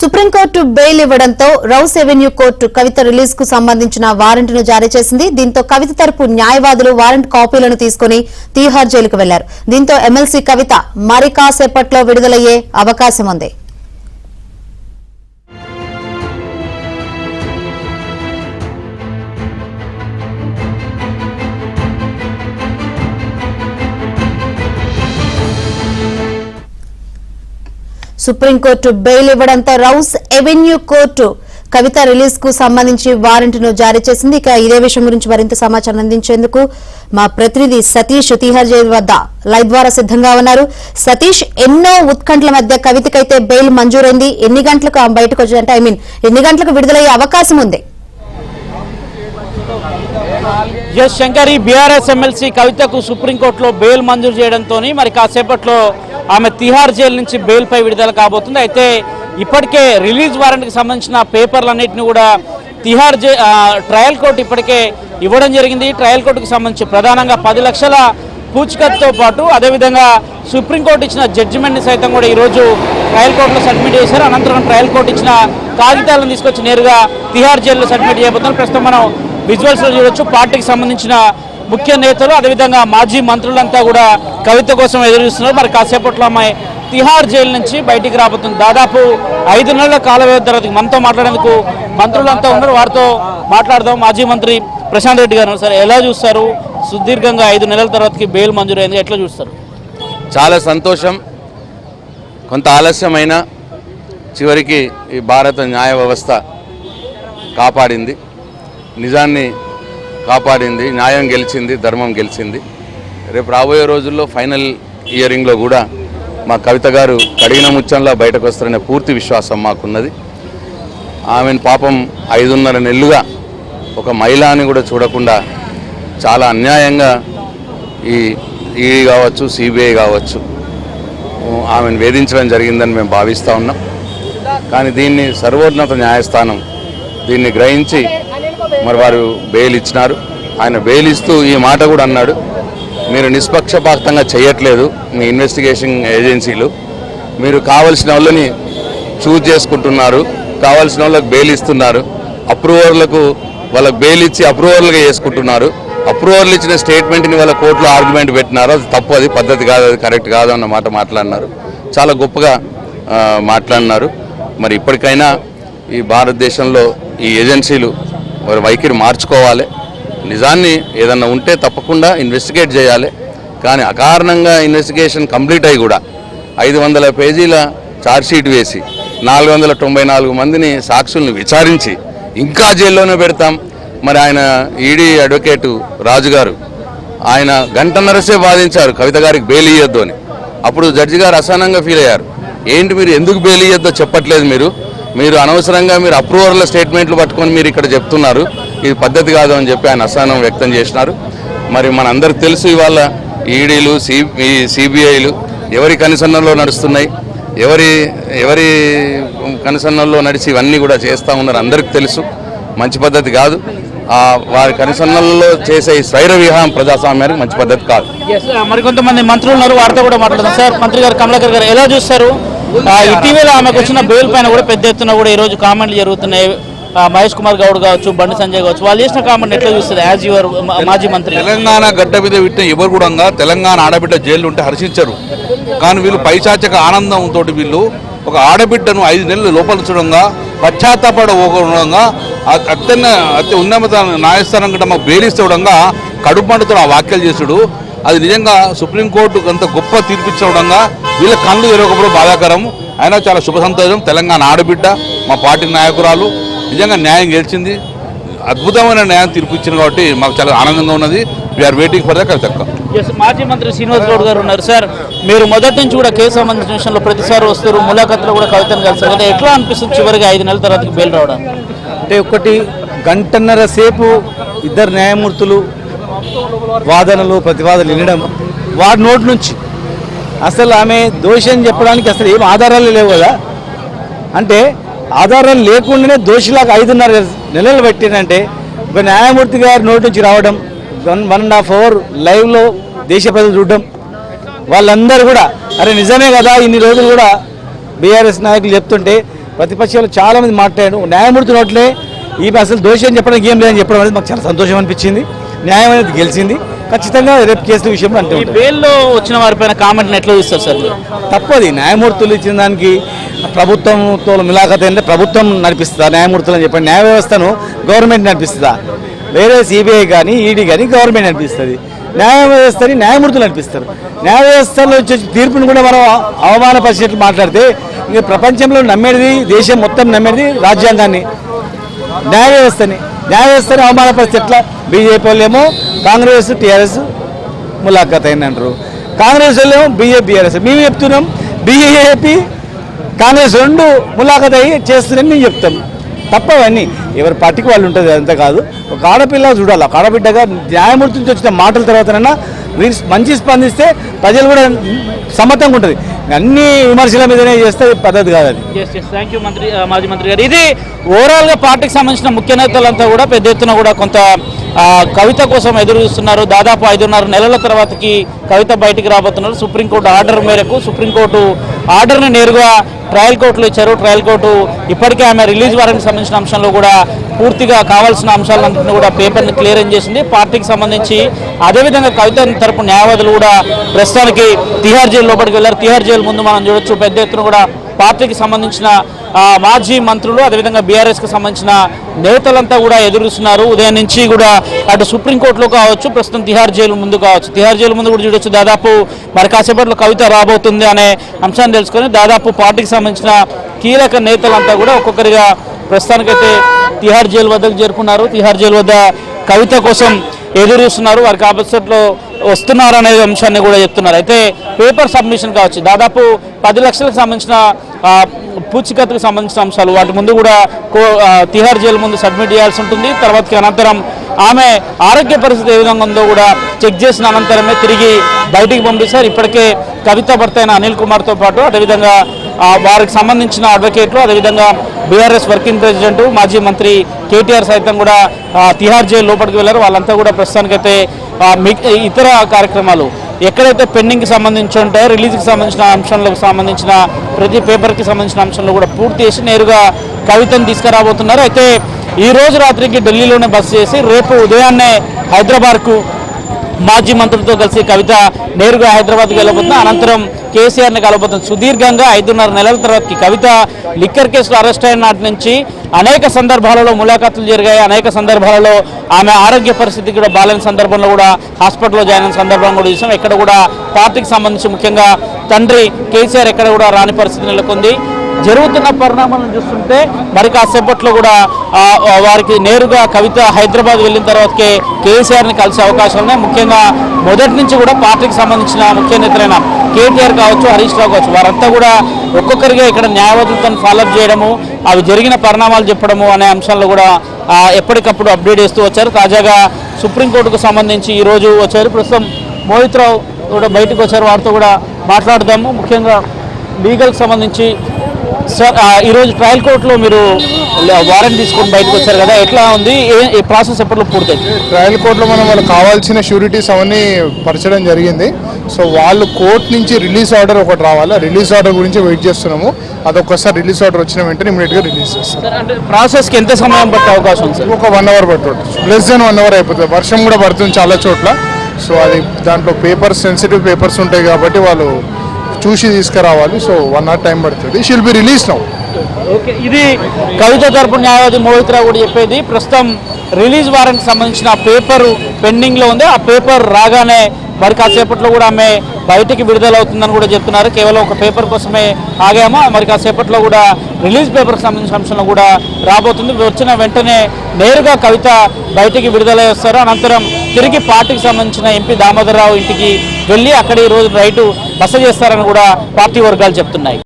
Supreme court bail ఇవ్వడంతో rows avenue court కవిత release కు సంబంధించిన వారెంట్ను జారీ చేసింది. దీంతో కవిత తరపు న్యాయవాదులు వారెంట్ కాపీలను తీసుకుని తీహార్ జైలుకు వెళ్లారు. దీంతో ఎమ్మెల్సీ కవిత మరి కాసేపట్లో విడుదలయ్యే అవకాశం ఉంది. సుప్రీంకోర్టు బెయిల్ ఇవ్వడంతో రౌస్ ఎవెన్యూ కోర్టు కవిత రిలీజ్ కు సంబంధించి వారెంట్ను జారీ చేసింది. ఇక ఇదే విషయం గురించి మరింత సమాచారం అందించేందుకు మా ప్రతినిధి సతీష్ తీహార్ జైలు వద్ద లైవ్ ద్వారా సిద్ధంగా ఉన్నారు. సతీష్, ఎన్నో ఉత్కంఠల మధ్య కవితకైతే బెయిల్ మంజూరైంది. ఎన్ని గంటలకు బయటకు వచ్చారంటే ఎన్ని గంటలకు విడుదలయ్యే అవకాశం ఉంది? ఎస్ శంకరి, బీఆర్ఎస్ ఎమ్మెల్సీ కవితకు సుప్రీంకోర్టులో బెయిల్ మంజూరు చేయడంతో మరి కాసేపట్లో ఆమె తిహార్ జైలు నుంచి బెయిల్ పై విడుదల కాబోతుంది. అయితే ఇప్పటికే రిలీజ్ వారెంట్కి సంబంధించిన పేపర్లన్నింటినీ కూడా తిహార్ ట్రయల్ కోర్టు ఇప్పటికే ఇవ్వడం జరిగింది. ట్రయల్ కోర్టుకు సంబంధించి ప్రధానంగా 10 లక్షల పూచికత్తుతో పాటు అదేవిధంగా సుప్రీంకోర్టు ఇచ్చిన జడ్జిమెంట్ని సైతం కూడా ఈరోజు ట్రయల్ కోర్టులో సబ్మిట్ చేశారు. అనంతరం ట్రయల్ కోర్టు ఇచ్చిన కాగితాలను తీసుకొచ్చి నేరుగా తిహార్ జైల్లో సబ్మిట్ చేయబోతున్నారు. ప్రస్తుతం మనం విజువల్స్లో చూడొచ్చు. పార్టీకి సంబంధించిన ముఖ్య నేతలు అదేవిధంగా మాజీ మంత్రులంతా కూడా కవిత కోసం ఎదురు చూస్తున్నారు. మరి కాసేపట్లో ఆమె తిహార్ జైలు నుంచి బయటికి రాబోతుంది. దాదాపు 5 నెలల కాల వ్యవధి తర్వాత మనతో మాట్లాడేందుకు మంత్రులంతా ఉన్నారు. వారితో మాట్లాడదాం. మాజీ మంత్రి ప్రశాంత్ రెడ్డి గారు సార్, ఎలా చూస్తారు? సుదీర్ఘంగా 5 నెలల తర్వాతకి బెయిల్ మంజూరైంది, ఎట్లా చూస్తారు? చాలా సంతోషం. కొంత ఆలస్యమైన చివరికి ఈ భారత న్యాయ వ్యవస్థ కాపాడింది, నిజాన్ని కాపాడింది, న్యాయం గెలిచింది, ధర్మం గెలిచింది. రేపు రాబోయే రోజుల్లో ఫైనల్ హియరింగ్లో కూడా మా కవిత గారు కడిగిన ముచ్చంలా బయటకు వస్తారనే పూర్తి విశ్వాసం మాకున్నది. ఆమెను పాపం 5.5 నెలలుగా ఒక మహిళని కూడా చూడకుండా చాలా అన్యాయంగా ఈ ఈడీ కావచ్చు, సిబిఐ కావచ్చు ఆమెను వేధించడం జరిగిందని మేము భావిస్తూ ఉన్నాం. కానీ దీన్ని సర్వోన్నత న్యాయస్థానం దీన్ని గ్రహించి మరి వారు బెయిల్ ఇచ్చినారు. ఆయన బెయిల్ ఇస్తూ ఈ మాట కూడా అన్నాడు, మీరు నిష్పక్షపాతంగా చేయట్లేదు మీ ఇన్వెస్టిగేషన్ ఏజెన్సీలు, మీరు కావలసిన వాళ్ళని చూజ్ చేసుకుంటున్నారు, కావాల్సిన వాళ్ళకి బెయిల్ ఇస్తున్నారు, అప్రూవర్లకు వాళ్ళకి బెయిల్ ఇచ్చి అప్రూవర్లుగా చేసుకుంటున్నారు, అప్రూవర్లు ఇచ్చిన స్టేట్మెంట్ని వాళ్ళ కోర్టులో ఆర్గ్యుమెంట్ పెట్టినారు, అది తప్పు, అది పద్ధతి కాదు, అది కరెక్ట్ కాదు అన్న మాట మాట్లాడినారు. చాలా గొప్పగా మాట్లాడినారు. మరి ఇప్పటికైనా ఈ భారతదేశంలో ఈ ఏజెన్సీలు వారి వైఖరి మార్చుకోవాలి. నిజాన్ని ఏదన్నా ఉంటే తప్పకుండా ఇన్వెస్టిగేట్ చేయాలి. కానీ అకారణంగా ఇన్వెస్టిగేషన్ కంప్లీట్ అయ్యి కూడా 500 పేజీల ఛార్జ్షీట్ వేసి 494 మందిని సాక్షుల్ని విచారించి ఇంకా జైల్లోనే పెడతాం. మరి ఆయన ఈడీ అడ్వకేటు రాజు గారు ఆయన 1.5 గంటలసే వాదించారు కవిత గారికి బెయిల్ ఇయ్యొద్దు అని. అప్పుడు జడ్జి గారు అసహనంగా ఫీల్ అయ్యారు. ఏంటి మీరు ఎందుకు బెయిల్ ఇయ్యొద్దో చెప్పట్లేదు, మీరు అనవసరంగా మీరు అప్రూవర్ల స్టేట్మెంట్లు పట్టుకొని మీరు ఇక్కడ చెప్తున్నారు, ఇది పద్ధతి కాదు అని చెప్పి ఆయన అసహనం వ్యక్తం చేసినారు. మరి మనందరికి తెలుసు ఇవాళ ఈడీలు సిబిఐలు ఎవరి కనుసన్నల్లో నడుస్తున్నాయి, ఎవరి కనుసన్నల్లో నడిచి ఇవన్నీ కూడా చేస్తూ ఉన్నారు, అందరికీ తెలుసు. మంచి పద్ధతి కాదు. వారి కనుసన్నల్లో చేసే ఈ స్వైర విహారం ప్రజాస్వామ్యానికి మంచి పద్ధతి కాదు. మరికొంతమంది మంత్రులు ఉన్నారు, వారితో కూడా మాట్లాడదాం. సార్, మంత్రి గారు కమలాకర్ గారు ఎలా చూస్తారు? ఇటీవల ఆమెకు వచ్చిన బెయిల్ పైన కూడా పెద్ద ఎత్తున కూడా ఈరోజు కామెంట్లు జరుగుతున్నాయి. మహేష్ కుమార్ గౌడ్ కావచ్చు, బండి సంజయ్ కావచ్చు, వాళ్ళు చేసిన కామెంట్ ఎట్లా చూస్తారు యాజ్ యువర్ మాజీ మంత్రి? తెలంగాణ గడ్డ మీద విట్టిన ఎవరు కూడా తెలంగాణ ఆడబిడ్డ జైలు ఉంటే హర్షించరు. కానీ వీళ్ళు పైశాచిక ఆనందంతో వీళ్ళు ఒక ఆడబిడ్డను 5 నెలలు లోపలించడంగా పశ్చాత్తాపడంగా అత్య ఉన్నత న్యాయస్థానం కంటే మాకు బెయిలిస్తడంగా కడుపు మంటతో ఆ వ్యాఖ్యలు చేసుడు అది నిజంగా సుప్రీంకోర్టు అంత గొప్ప తీర్పిచ్చడంగా వీళ్ళ కళ్ళు ఎరగకపోవడం బాధాకరం. అయినా చాలా శుభ సంతోషం. తెలంగాణ ఆడబిడ్డ మా పార్టీ నాయకురాలు నిజంగా న్యాయం గెలిచింది, అద్భుతమైన న్యాయం తీర్పిచ్చింది కాబట్టి మాకు చాలా ఆనందంగా ఉన్నది. వీఆర్ వెయిటింగ్ ఫర్ ద కవిత. మాజీ మంత్రి శ్రీనివాస్ గౌడ్ గారు ఉన్నారు. సార్, మీరు మొదటి నుంచి కూడా కేసు సంబంధించిన విషయంలో ప్రతిసారి వస్తారు, ములాఖత్లో కూడా కవితను కలిసారు కదా, ఎట్లా అనిపిస్తుంది చివరిగా 5 నెలల తర్వాత బెయిల్ రావడం? అంటే 1 గంటన్నర సేపు ఇద్దరు న్యాయమూర్తులు వాదనలు ప్రతివాదనలు వినడం, వారి నోటి నుంచి అసలు ఆమె దోషి అని చెప్పడానికి అసలు ఏం ఆధారాలు లేవు కదా. అంటే ఆధారాలు లేకుండానే దోషిలాగా 5.5 నెలలు పెట్టినంటే ఒక న్యాయమూర్తి గారి నోటి నుంచి రావడం, 1.5 అవర్ లైవ్లో దేశ ప్రజలు చూడడం, వాళ్ళందరూ కూడా అరే నిజమే కదా ఇన్ని రోజులు కూడా బీఆర్ఎస్ నాయకులు చెప్తుంటే ప్రతిపక్షాలు చాలామంది మాట్లాడారు. న్యాయమూర్తి నోట్లే ఈ అసలు దోషి అని చెప్పడానికి ఏం లేదని చెప్పడం అనేది మాకు చాలా సంతోషం అనిపించింది. న్యాయం అనేది గెలిచింది. ఖచ్చితంగా రేపు కేసుల విషయంలో అంటే ఈ బెయిల్లో వచ్చిన వారిపైన కామెంట్ని ఎట్లా ఇస్తారు సార్? తప్పది. న్యాయమూర్తులు ఇచ్చిన దానికి ప్రభుత్వంతో మిలాఖత్ అంటే ప్రభుత్వం నడిపిస్తుందా న్యాయమూర్తులు అని చెప్పండి? న్యాయ వ్యవస్థను గవర్నమెంట్ నడిపిస్తుందా? వేరే సిబిఐ కానీ ఈడీ కానీ గవర్నమెంట్ నడిపిస్తుంది. న్యాయ వ్యవస్థని న్యాయమూర్తులు నడిపిస్తారు. న్యాయ వ్యవస్థలో వచ్చే తీర్పుని కూడా మనం అవమానపరిచేట్లు మాట్లాడితే ఇంకా ప్రపంచంలో నమ్మేది, దేశం మొత్తం నమ్మేది రాజ్యాంగాన్ని, న్యాయ వ్యవస్థని అవమానపరిస్తే ఎట్లా? బీజేపీ వాళ్ళేమో కాంగ్రెస్ టీఆర్ఎస్ ములాఖత్ అయిందంటారు, కాంగ్రెస్ వాళ్ళేమో బీజేపీ టీఆర్ఎస్. మేము చెప్తున్నాం బీజేపీ కాంగ్రెస్ రెండు ములాఖత్ అయ్యి చేస్తున్నారని మేము చెప్తాం. తప్పవన్నీ ఎవరి పార్టీకి వాళ్ళు ఉంటుంది, అదంతా కాదు. ఒక ఆడపిల్ల చూడాలి, ఒక ఆడబిడ్డగా న్యాయమూర్తి నుంచి వచ్చిన మాటల తర్వాతనన్నా మీరు మంచి స్పందిస్తే ప్రజలు కూడా సమ్మతంగా ఉంటుంది. అన్ని విమర్శల మీదనే చేస్తే పద్ధతి కాదు అది. థ్యాంక్ యూ మాజీ మంత్రి గారు. ఇది ఓవరాల్గా పార్టీకి సంబంధించిన ముఖ్య నేతలంతా కూడా పెద్ద ఎత్తున కూడా కొంత కవిత కోసం ఎదురు చూస్తున్నారు. దాదాపు 5.5 నెలల తర్వాతకి కవిత బయటికి రాబోతున్నారు. సుప్రీంకోర్టు ఆర్డర్ మేరకు సుప్రీంకోర్టు ఆర్డర్ని నేరుగా ట్రయల్ కోర్టులో ఇచ్చారు. ట్రయల్ కోర్టు ఇప్పటికే ఆమె రిలీజ్ వారెంట్కి సంబంధించిన అంశంలో కూడా పూర్తిగా కావాల్సిన అంశాలన్నింటినీ కూడా పేపర్ని క్లియరెన్స్ చేసింది. పార్టీకి సంబంధించి అదేవిధంగా కవిత తరపు న్యాయవాదులు కూడా ప్రస్తుతానికి తిహార్ జైలు లోపలికి వెళ్ళారు. తిహార్ జైలు ముందు మనం చూడొచ్చు పెద్ద ఎత్తున కూడా పార్టీకి సంబంధించిన మాజీ మంత్రులు అదేవిధంగా బీఆర్ఎస్కి సంబంధించిన నేతలంతా కూడా ఎదురుస్తున్నారు. ఉదయం నుంచి కూడా అటు సుప్రీంకోర్టులో కావచ్చు, ప్రస్తుతం తిహార్ జైలు ముందు కావచ్చు. తిహార్ జైలు ముందు కూడా చూడొచ్చు. దాదాపు మరి కాసేపట్లో కవిత రాబోతుంది అనే అంశాన్ని తెలుసుకొని దాదాపు పార్టీకి సంబంధించిన కీలక నేతలంతా కూడా ఒక్కొక్కరిగా ప్రస్తుతానికైతే తిహార్ జైలు వద్దకు చేరుకున్నారు. తిహార్ జైలు వద్ద కవిత కోసం ఎదురుస్తున్నారు. వారికి ఆపోజిట్లో వస్తున్నారు అనే అంశాన్ని కూడా చెప్తున్నారు. అయితే పేపర్ సబ్మిషన్ కావచ్చు, దాదాపు 10 లక్షలకు సంబంధించిన పూచికత్తుకు సంబంధించిన అంశాలు వాటి ముందు కూడా తిహార్ జైలు ముందు సబ్మిట్ చేయాల్సి ఉంటుంది. తర్వాతకి అనంతరం ఆమె ఆరోగ్య పరిస్థితి ఏ విధంగా ఉందో కూడా చెక్ చేసిన అనంతరమే తిరిగి బయటికి పంపిస్తారు. ఇప్పటికే కవిత భర్త అయిన అనిల్ కుమార్తో పాటు అదేవిధంగా వారికి సంబంధించిన అడ్వకేట్లు అదేవిధంగా బీఆర్ఎస్ వర్కింగ్ ప్రెసిడెంట్ మాజీ మంత్రి కేటీఆర్ సైతం కూడా తిహార్ జైలు లోపలికి వెళ్ళారు. వాళ్ళంతా కూడా ప్రస్తుతానికైతే ఇతర కార్యక్రమాలు ఎక్కడైతే పెండింగ్కి సంబంధించి ఉంటాయో రిలీజ్కి సంబంధించిన అంశాలకు సంబంధించిన ప్రతి పేపర్కి సంబంధించిన అంశంలో కూడా పూర్తి చేసి నేరుగా కవితను తీసుకురాబోతున్నారు. అయితే ఈ రోజు రాత్రికి ఢిల్లీలోనే బస చేసి రేపు ఉదయాన్నే హైదరాబాద్కు మాజీ మంత్రులతో కలిసి కవిత నేరుగా హైదరాబాద్కి వెళ్ళబోతుంది. అనంతరం కేసీఆర్ని కలబోతుంది. సుదీర్ఘంగా 5.5 నెలల తర్వాతకి కవిత లిక్కర్ కేసులో అరెస్ట్ అయిన నాటి నుంచి అనేక సందర్భాలలో ములాఖాతులు జరిగాయి. అనేక సందర్భాలలో ఆమె ఆరోగ్య పరిస్థితి కూడా బాలేని సందర్భంలో కూడా హాస్పిటల్లో జాయిన్ అయిన సందర్భం కూడా చూసాం. ఎక్కడ కూడా పార్టీకి సంబంధించి ముఖ్యంగా తండ్రి కేసీఆర్ ఎక్కడ కూడా రాని పరిస్థితి నెలకొంది. జరుగుతున్న పరిణామాలను చూస్తుంటే మరి కాసేపట్లో కూడా వారికి నేరుగా కవిత హైదరాబాద్ వెళ్ళిన తర్వాతకే కేసీఆర్ని కలిసే అవకాశాలు ఉన్నాయి. ముఖ్యంగా మొదటి నుంచి కూడా పార్టీకి సంబంధించిన ముఖ్య నేతలైన కేటీఆర్ కావచ్చు, హరీష్ రావు కావచ్చు, వారంతా కూడా ఒక్కొక్కరిగా ఇక్కడ న్యాయవాదులతో ఫాలోఅప్ చేయడము, అవి జరిగిన పరిణామాలు చెప్పడము అనే అంశాల్లో కూడా ఎప్పటికప్పుడు అప్డేట్ చేస్తూ వచ్చారు. తాజాగా సుప్రీంకోర్టుకు సంబంధించి ఈరోజు వచ్చారు. ప్రస్తుతం మోహిత్ రావు కూడా బయటకు వచ్చారు. వారితో కూడా మాట్లాడదాము. ముఖ్యంగా లీగల్కి సంబంధించి సార్ ఈరోజు ట్రయల్ కోర్టులో మీరు వారెంట్ తీసుకొని బయటకు వచ్చారు కదా, ఎట్లా ఉంది? ఈ ప్రాసెస్ ఎప్పట్లో పూర్తయింది? ట్రయల్ కోర్టులో మనం వాళ్ళకి కావాల్సిన షూరిటీస్ అవన్నీ పరచడం జరిగింది. సో వాళ్ళు కోర్టు నుంచి రిలీజ్ ఆర్డర్ ఒకటి రావాలి. రిలీజ్ ఆర్డర్ గురించి వెయిట్ చేస్తున్నాము. అదొక్కసారి రిలీజ్ ఆర్డర్ వచ్చిన వెంటనే ఇమీడియట్గా రిలీజ్ చేస్తాం. అంటే ప్రాసెస్కి ఎంత సమయం పట్టే అవకాశం ఉంది సార్? ఒక 1 అవర్ పడుతుంది, లెస్ దెన్ 1 అవర్ అయిపోతుంది. వర్షం కూడా పడుతుంది చాలా చోట్ల. సో అది దాంట్లో పేపర్స్, సెన్సిటివ్ పేపర్స్ ఉంటాయి కాబట్టి వాళ్ళు చూసి తీసుకురావాలి. సో 1 అవర్ టైం పడుతుంది. షిల్ బి రిలీజ్ నౌ. ఓకే, ఇది కవిత తరపు న్యాయవాది మోహిత్ రావు కూడా చెప్పేది. ప్రస్తుతం రిలీజ్ వారెంట్కి సంబంధించిన పేపర్ పెండింగ్లో ఉంది. ఆ పేపర్ రాగానే మరి కాసేపట్లో కూడా ఆమె బయటికి విడుదలవుతుందని కూడా చెప్తున్నారు. కేవలం ఒక పేపర్ కోసమే ఆగామో, మరి కాసేపట్లో కూడా రిలీజ్ పేపర్కి సంబంధించిన అంశంలో కూడా రాబోతుంది. వచ్చిన వెంటనే నేరుగా కవిత బయటికి విడుదల చేస్తారు. అనంతరం తిరిగి పార్టీకి సంబంధించిన ఎంపీ దామోదర్ రావు ఇంటికి వెళ్ళి అక్కడ ఈరోజు రైటు బస చేస్తారని కూడా పార్టీ వర్గాలు చెప్తున్నాయి.